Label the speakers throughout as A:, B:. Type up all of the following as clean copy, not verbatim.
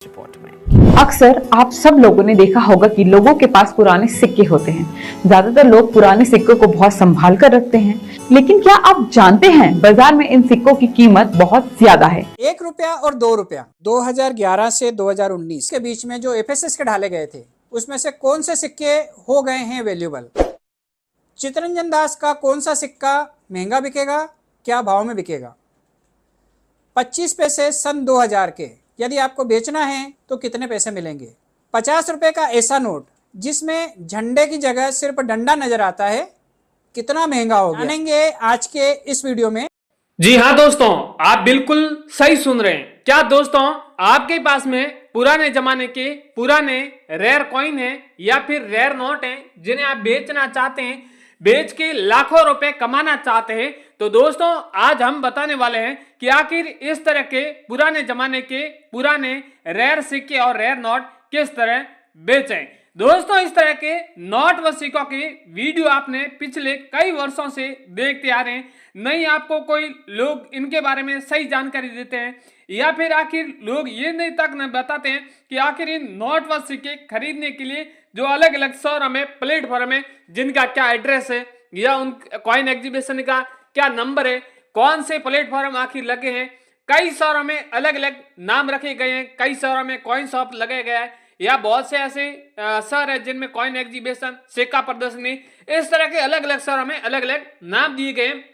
A: Report में।
B: अक्सर आप सब लोगों ने देखा होगा कि लोगों के पास पुराने सिक्के होते हैं। ज्यादातर लोग पुराने सिक्कों को बहुत संभाल कर रखते हैं, लेकिन क्या आप जानते हैं बाजार में इन सिक्कों की कीमत बहुत ज्यादा है।
C: 1 रुपया और 2 रुपया 2011 से 2019 के बीच में जो एफएसएस के ढाले गए थे, उसमें से कौन से सिक्के हो गए हैं वैल्यूएबल? चित्तरंजन दास का कौन सा सिक्का महंगा बिकेगा, क्या भाव में बिकेगा? 25 पैसे सन 2000 के यदि आपको बेचना है तो कितने पैसे मिलेंगे? 50 रुपए का ऐसा नोट जिसमें झंडे की जगह सिर्फ डंडा नजर आता है, कितना महंगा हो गया? जानेंगे आज के इस वीडियो में।
D: जी हाँ दोस्तों, आप बिल्कुल सही सुन रहे हैं। क्या दोस्तों आपके पास में पुराने जमाने के पुराने रेयर कॉइन है या फिर रेयर नोट है जिन्हें आप बेचना चाहते हैं, बेच के लाखों रुपए कमाना चाहते हैं? तो दोस्तों आज हम बताने वाले हैं कि आखिर इस तरह के पुराने जमाने के पुराने रेयर सिक्के और रेयर नोट किस तरह बेचें। दोस्तों इस तरह के नोट व सिक्कों की वीडियो आपने पिछले कई वर्षों से देखते आ रहे हैं। नहीं आपको कोई लोग इनके बारे में सही जानकारी देते हैं या फिर आखिर लोग ये नहीं तक न बताते हैं कि आखिर इन नोट व सिक्के खरीदने के लिए जो अलग अलग शहरों में प्लेटफॉर्म है, जिनका क्या एड्रेस है या उन कॉइन एग्जीबिशन का क्या नंबर है, कौन से प्लेटफॉर्म आखिर लगे हैं। कई शहरों में अलग अलग नाम रखे गए हैं, कई शहरों में कॉइन शॉप लगाया गया है या बहुत से ऐसे शहर है जिनमें कॉइन एग्जीबिशन, सिक्का प्रदर्शनी, इस तरह के अलग अलग शहरों में अलग अलग नाम दिए गए हैं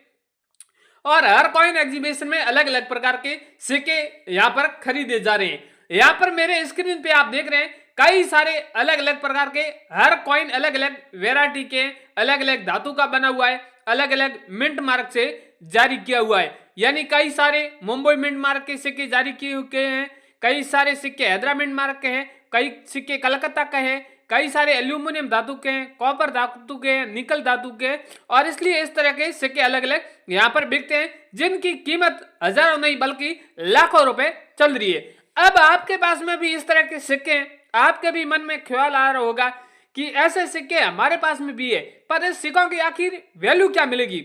D: और हर कॉइन एग्जीबिशन में अलग अलग प्रकार के सिक्के यहाँ पर खरीदे जा रहे हैं। यहाँ पर मेरे स्क्रीन पे आप देख रहे हैं कई सारे अलग अलग प्रकार के हर कॉइन अलग अलग वेराइटी के, अलग अलग धातु का बना हुआ है, अलग अलग मिंट मार्क से जारी किया हुआ है। यानी कई सारे मुंबई मिंट मार्क के सिक्के जारी किए गए हैं, कई सारे सिक्के हैदराबाद मिंट मार्क के हैं, कई सिक्के कलकत्ता के हैं, कई सारे एल्यूमिनियम धातु के हैं, कॉपर धातु के हैं, निकल धातु के हैं और इसलिए इस तरह के सिक्के अलग अलग यहाँ पर बिकते हैं जिनकी कीमत हजारों नहीं बल्कि लाखों रुपए चल रही है। अब आपके पास में भी इस तरह के सिक्के हैं, आपके भी मन में ख्याल आ रहा होगा कि ऐसे सिक्के हमारे पास में भी है, पर इस सिक्कों की आखिर वैल्यू क्या मिलेगी?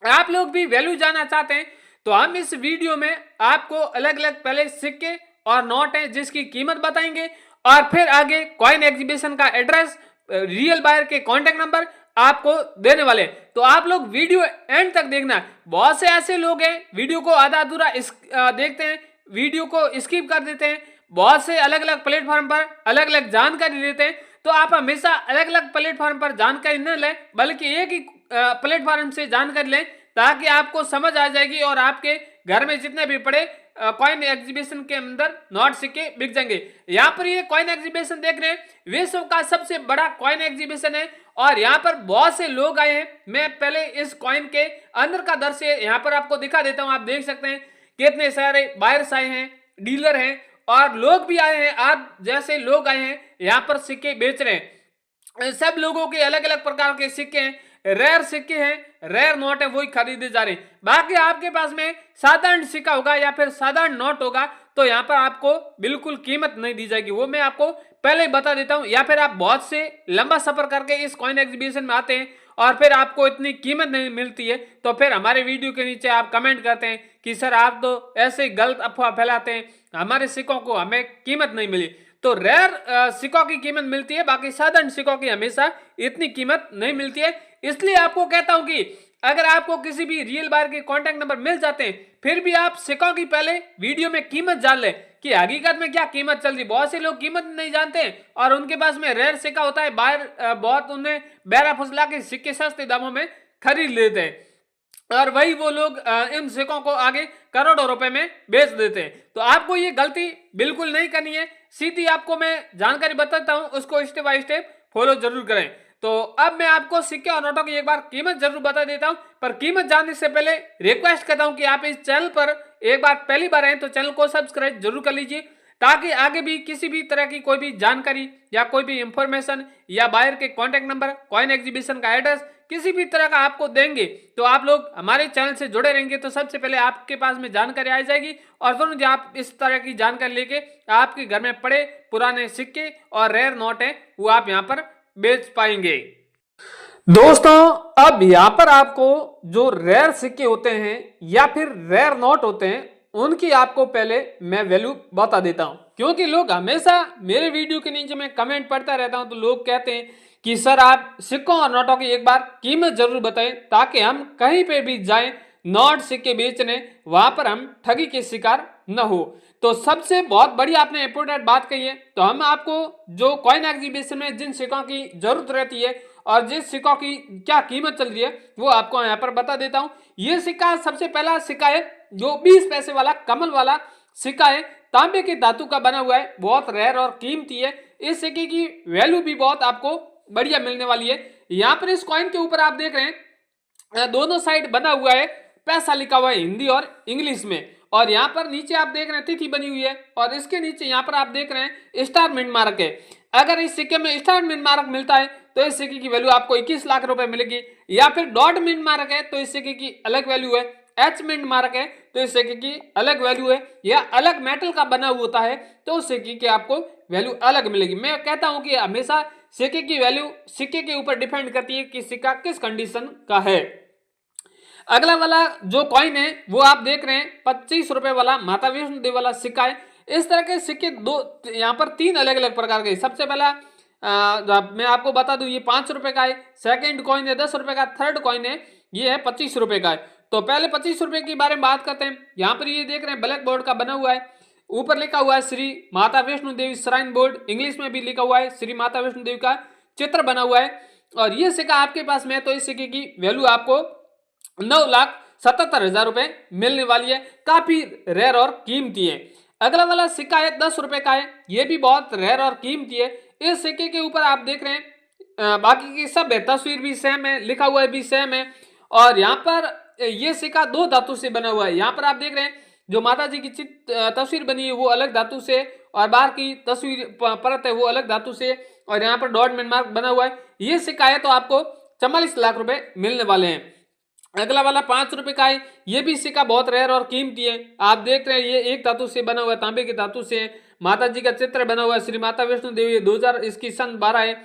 D: आप लोग भी वैल्यू जानना चाहते हैं तो हम इस वीडियो में आपको अलग अलग पहले सिक्के और नोट है जिसकी कीमत बताएंगे और फिर आगे कॉइन एग्जीबिशन का एड्रेस, रियल बायर के कॉन्टेक्ट नंबर आपको देने वाले। तो आप लोग वीडियो एंड तक देखना। बहुत से ऐसे लोग हैं वीडियो को आधा अधूरा देखते हैं, वीडियो को स्किप कर देते हैं, बहुत से अलग अलग प्लेटफॉर्म पर अलग अलग जानकारी देते हैं। तो आप हमेशा अलग अलग प्लेटफॉर्म पर जानकारी न लें बल्कि एक ही प्लेटफॉर्म से जानकारी लें ताकि आपको समझ आ जाएगी और आपके घर में जितने भी पड़े कॉइन एग्जीबिशन के अंदर नोट सिक्के बिक जाएंगे। यहाँ पर ये कॉइन एग्जीबिशन देख रहे हैं, विश्व का सबसे बड़ा कॉइन एग्जीबिशन है और यहाँ पर बहुत से लोग आए हैं। मैं पहले इस कॉइन के अंदर का दृश्य यहाँ पर आपको दिखा देता हूँ। आप देख सकते हैं कितने सारे बायर्स आए हैं, डीलर हैं और लोग भी आए हैं। आप जैसे लोग आए हैं यहाँ पर सिक्के बेच रहे हैं। सब लोगों के अलग अलग प्रकार के सिक्के हैं, रेयर सिक्के हैं, रेयर नोट है, वही खरीदे जा रहे हैं। बाकी आपके पास में साधारण सिक्का होगा या फिर साधारण नोट होगा तो यहाँ पर आपको बिल्कुल कीमत नहीं दी जाएगी, वो मैं आपको पहले ही बता देता हूँ। या फिर आप बहुत से लंबा सफर करके इस कॉइन एग्जीबिशन में आते हैं और फिर आपको इतनी कीमत नहीं मिलती है तो फिर हमारे वीडियो के नीचे आप कमेंट करते हैं कि सर आप तो ऐसे गलत अफवाह फैलाते हैं, हमारे सिक्कों को हमें कीमत नहीं मिली। तो रेयर सिक्कों की कीमत मिलती है, बाकी साधारण सिक्कों की हमेशा इतनी कीमत नहीं मिलती है। इसलिए आपको कहता हूं कि अगर आपको किसी भी रियल बायर के कांटेक्ट नंबर मिल जाते हैं फिर भी आप सिक्कों की पहले वीडियो में कीमत जान लें कि हकीकत में क्या कीमत चल रही। बहुत से लोग कीमत नहीं जानते हैं और उनके पास में रेयर सिक्का होता है, बायर बहुत उन्हें बहरा फुसला के सिक्के सस्ते दामों में खरीद लेते हैं और वही वो लोग इन सिक्कों को आगे करोड़ों रुपए में बेच देते हैं। तो आपको ये गलती बिल्कुल नहीं करनी है। सीधी आपको मैं जानकारी बताता हूं, उसको स्टेप बाय स्टेप फॉलो जरूर करें। तो अब मैं आपको सिक्के और नोटों की एक बार कीमत जरूर बता देता हूं, पर कीमत जानने से पहले रिक्वेस्ट करता हूं कि आप इस चैनल पर एक बार पहली बार आए तो चैनल को सब्सक्राइब जरूर कर लीजिए ताकि आगे भी किसी भी तरह की कोई भी जानकारी या कोई भी इंफॉर्मेशन या बायर के कॉन्टेक्ट नंबर, कॉइन एग्जीबिशन का एड्रेस किसी भी तरह का आपको देंगे तो आप लोग हमारे चैनल से जुड़े रहेंगे तो सबसे पहले आपके पास में जानकारी आ जाएगी और तुरंत आप इस तरह की जानकारी लेके आपके घर में पड़े पुराने सिक्के और रेयर नोट है वो आप यहाँ पर बेच पाएंगे। दोस्तों अब यहाँ पर आपको जो रेयर सिक्के होते हैं या फिर रेयर नोट होते हैं उनकी आपको पहले मैं वैल्यू बता देता हूं क्योंकि लोग हमेशा मेरे वीडियो के नीचे मैं कमेंट पढ़ता रहता हूं, तो लोग कहते हैं कि सर आप सिक्कों और नोटों की एक बार कीमत जरूर बताएं, ताकि हम कहीं पे भी जाएं नोट सिक्के बेचने, वहां पर हम ठगी के शिकार न हो। तो सबसे बहुत बड़ी आपने इंपोर्टेंट बात कही है। तो हम आपको जो कॉइन एग्जीबिशन में जिन सिक्कों की जरूरत रहती है और जिस सिक्कों की क्या कीमत चल रही है वो आपको यहाँ पर बता देता हूं। ये सिक्का सबसे पहला सिक्का है जो 20 पैसे वाला कमल वाला सिक्का है, तांबे के धातु का बना हुआ है, बहुत रेयर और कीमती है। इस सिक्के की वैल्यू भी बहुत आपको बढ़िया मिलने वाली है। यहाँ पर इस कॉइन के ऊपर आप देख रहे हैं दोनों साइड बना हुआ है, पैसा लिखा हुआ है हिंदी और इंग्लिश में, और यहाँ पर नीचे आप देख रहे हैं तिथि बनी हुई है, और इसके नीचे यहाँ पर आप देख रहे हैं स्टार मिंट मार्क है। अगर इस सिक्के में स्टार मिंट मार्क मिलता है तो इस सिक्के की वैल्यू आपको 21 लाख रुपए मिलेगी, या फिर डॉट मिंट मार्क है तो इस सिक्के की अलग वैल्यू है, एच मिंट मार्क है तो इस सिक्के की अलग वैल्यू है, या अलग मेटल का बना होता है तो उस सिक्के की आपको वैल्यू अलग मिलेगी। मैं कहता हूं कि हमेशा सिक्के की वैल्यू सिक्के के ऊपर डिपेंड करती है कि सिक्का किस कंडीशन का है। अगला वाला जो कॉइन है वो आप देख रहे हैं 25 रुपए वाला माता वैष्णो देवी वाला सिक्का है। इस तरह के सिक्के दो यहाँ पर तीन अलग अलग प्रकार के। सबसे पहला मैं आपको बता दूं ये 5 रुपए का है, सेकंड कॉइन है 10 रुपए का, थर्ड कॉइन है ये है 25 रुपए का है। तो पहले 25 रुपए के बारे में बात करते हैं। यहाँ पर ये देख रहे हैं ब्लैक बोर्ड का बना हुआ है, ऊपर लिखा हुआ है Shri Mata Vaishno Devi shrine board, English में भी लिखा हुआ है श्री माता वैष्णो देवी का चित्र बना हुआ है, और ये सिक्का आपके पास में है तो इस सिक्के की वैल्यू आपको 9,77,000 रुपए मिलने वाली है। काफी रेयर और कीमती है। अगला वाला सिक्का है 10 रुपए का है, ये भी बहुत रेयर और कीमती है। इस सिक्के के ऊपर आप देख रहे हैं बाकी की सब है, तस्वीर भी सेम है, लिखा हुआ भी सेम है, और यहाँ पर ये सिक्का दो धातु से बना हुआ है। यहाँ पर आप देख रहे हैं जो माता जी की तस्वीर बनी है वो अलग धातु से, और बाहर की तस्वीर परत है वो अलग धातु से, और यहाँ पर डॉट मिंट मार्क बना हुआ है। ये सिक्का है तो आपको 44 लाख रुपए मिलने वाले हैं। अगला वाला 5 रुपए का है, ये भी सिक्का बहुत रेयर और कीमती है। आप देख रहे हैं ये एक धातु से बना हुआ है, तांबे की धातु से, माता जी का चित्र बना हुआ है, श्री माता वैष्णो देवी 2000 इसकी सन 12 है,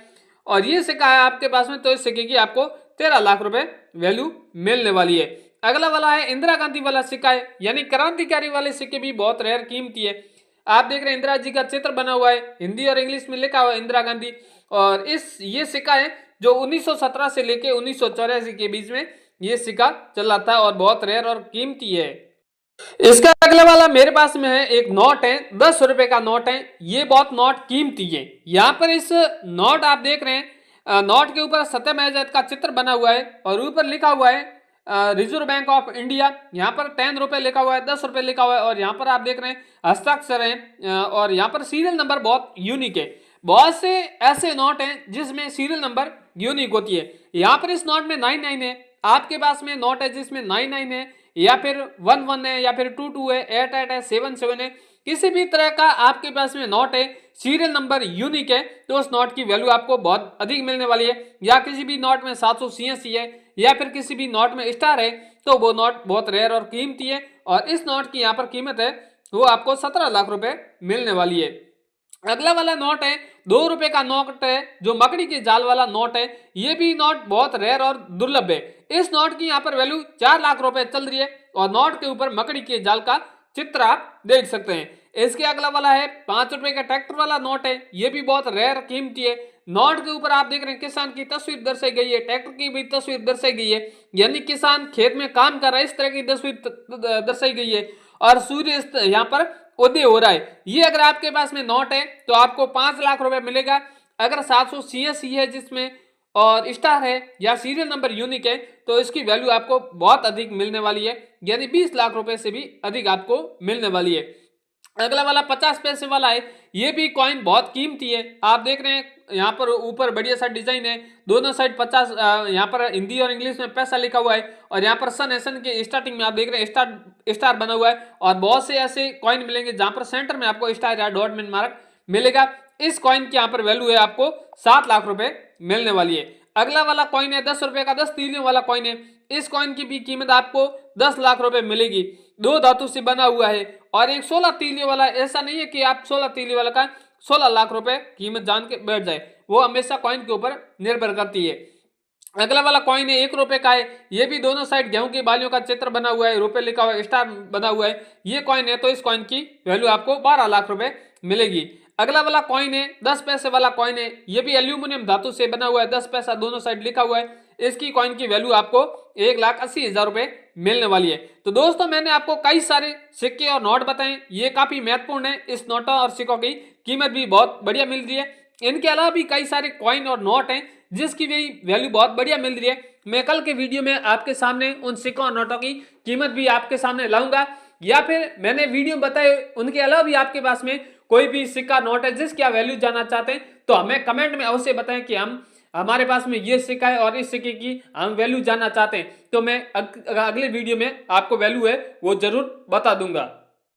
D: और ये सिक्का है आपके पास में तो इस सिक्के की आपको 13 लाख रुपए वैल्यू मिलने वाली है। अगला वाला है इंदिरा गांधी वाला सिक्का है, यानी क्रांतिकारी वाले सिक्के भी बहुत रेयर कीमती है। आप देख रहे हैं इंदिरा जी का चित्र बना हुआ है, हिंदी और इंग्लिश में लिखा हुआ है इंदिरा गांधी, और ये सिक्का है जो 1917 से लेके 1984 के बीच में ये सिक्का चला था और बहुत रेयर और कीमती है। इसका अगला वाला मेरे पास में है एक नोट है, 10 रुपए का नोट है, ये बहुत नोट कीमती है। यहाँ पर इस नोट आप देख रहे हैं नोट के ऊपर सत्यमेव जयते का चित्र बना हुआ है, और ऊपर लिखा हुआ है रिजर्व बैंक ऑफ इंडिया। यहाँ पर 10 रुपए लिखा हुआ है, 10 रुपए लिखा हुआ है, और यहाँ पर आप देख रहे हैं हस्ताक्षर है, और यहाँ पर सीरियल नंबर बहुत यूनिक है। बहुत से ऐसे नोट हैं जिसमें सीरियल नंबर यूनिक होती है। यहाँ पर इस नोट में 99 है, आपके पास में नोट है जिसमें 99 है, या फिर 11 है, या फिर 22 है, 88 है, 77 है, किसी भी तरह का आपके पास में नोट है, सीरियल नंबर यूनिक है, तो उस नोट की वैल्यू आपको बहुत अधिक मिलने वाली है। या किसी भी नोट में 786 है, या फिर किसी भी नोट में स्टार है, तो वो नोट बहुत रेयर और कीमती है, और इस नोट की यहाँ पर कीमत है वो आपको 17 लाख रुपए मिलने वाली है। अगला वाला नोट है 2 रुपए का नोट है, जो मकड़ी के जाल वाला नोट है, ये भी नोट बहुत रेयर और दुर्लभ है। इस नोट की यहाँ पर वैल्यू 4 लाख रुपए चल रही है, और नोट के ऊपर मकड़ी के जाल का चित्र आप देख सकते हैं। इसके अगला वाला है 5 रुपए का ट्रैक्टर वाला नोट है, ये भी बहुत रेयर कीमती है। नोट के ऊपर आप देख रहे हैं किसान की तस्वीर दर्शाई गई है, ट्रैक्टर की भी तस्वीर दर्शाई गई है, यानी किसान खेत में काम कर रहा है, इस तरह की तस्वीर दर्शाई गई है, और सूर्य यहाँ पर उदय हो रहा है। ये अगर आपके पास में नोट है तो आपको 5 लाख रुपए मिलेगा। अगर 786 है जिसमें और स्टार है या सीरियल नंबर यूनिक है तो इसकी वैल्यू आपको बहुत अधिक मिलने वाली है, यानी 20 लाख रुपए से भी अधिक आपको मिलने वाली है। अगला वाला 50 पैसे वाला है, ये भी कॉइन बहुत कीमती है। आप देख रहे हैं यहाँ पर ऊपर बढ़िया सा डिजाइन है, दोनों साइड 50 यहाँ पर हिंदी और इंग्लिश में पैसा लिखा हुआ है, और यहाँ पर सन है, सन के स्टार्टिंग में आप देख रहे हैं स्टार बना हुआ है, और बहुत से ऐसे कॉइन मिलेंगे जहां पर सेंटर में आपको स्टार या डॉट मिंट मार्क मिलेगा। इस कॉइन की यहाँ पर वैल्यू है आपको 7 लाख रुपए मिलने वाली है। अगला वाला कॉइन है 10 रुपए का, 10 तीलियों वाला कॉइन है। इस कॉइन की भी कीमत आपको 10 लाख रुपए मिलेगी। 2 धातु से बना हुआ है, और एक 16 तीलियों वाला। ऐसा नहीं है कि आप 16 तीलियों वाला का 16 लाख रुपए कीमत जान के बैठ जाए, वो हमेशा कॉइन के ऊपर निर्भर करती है। अगला वाला कॉइन है 1 रुपए का है, ये भी दोनों साइड गेहूं की बालियों का चित्र बना हुआ है, रुपए लिखा हुआ है, स्टार बना हुआ है। ये कॉइन है तो इस कॉइन की वैल्यू आपको 12 लाख रुपए मिलेगी। अगला वाला कॉइन है 10 पैसे वाला कॉइन है, ये भी एल्यूमिनियम धातु से बना हुआ है, 10 पैसा दोनों साइड लिखा हुआ है। इसकी कॉइन की वैल्यू आपको 1,80,000 रुपए मिलने वाली है। तो दोस्तों मैंने आपको कई सारे सिक्के और नोट बताए, ये काफी महत्वपूर्ण है। इस नोटों और सिक्कों की कीमत भी बहुत बढ़िया मिल रही है। इनके अलावा भी कई सारे कॉइन और नोट हैं जिसकी भी वैल्यू बहुत बढ़िया मिल रही है। मैं कल के वीडियो में आपके सामने उन सिक्कों और नोटों की कीमत भी आपके सामने लाऊंगा, या फिर मैंने वीडियो बताए उनके अलावा भी आपके पास में कोई भी सिक्का नोट है जिसकी आप वैल्यू जानना चाहते हैं तो हमें कमेंट में अवश्य बताएं कि हमारे पास में ये सिक्का है और इस सिक्के की हम वैल्यू जानना चाहते हैं, तो मैं अगले वीडियो में आपको वैल्यू है वो जरूर बता दूंगा।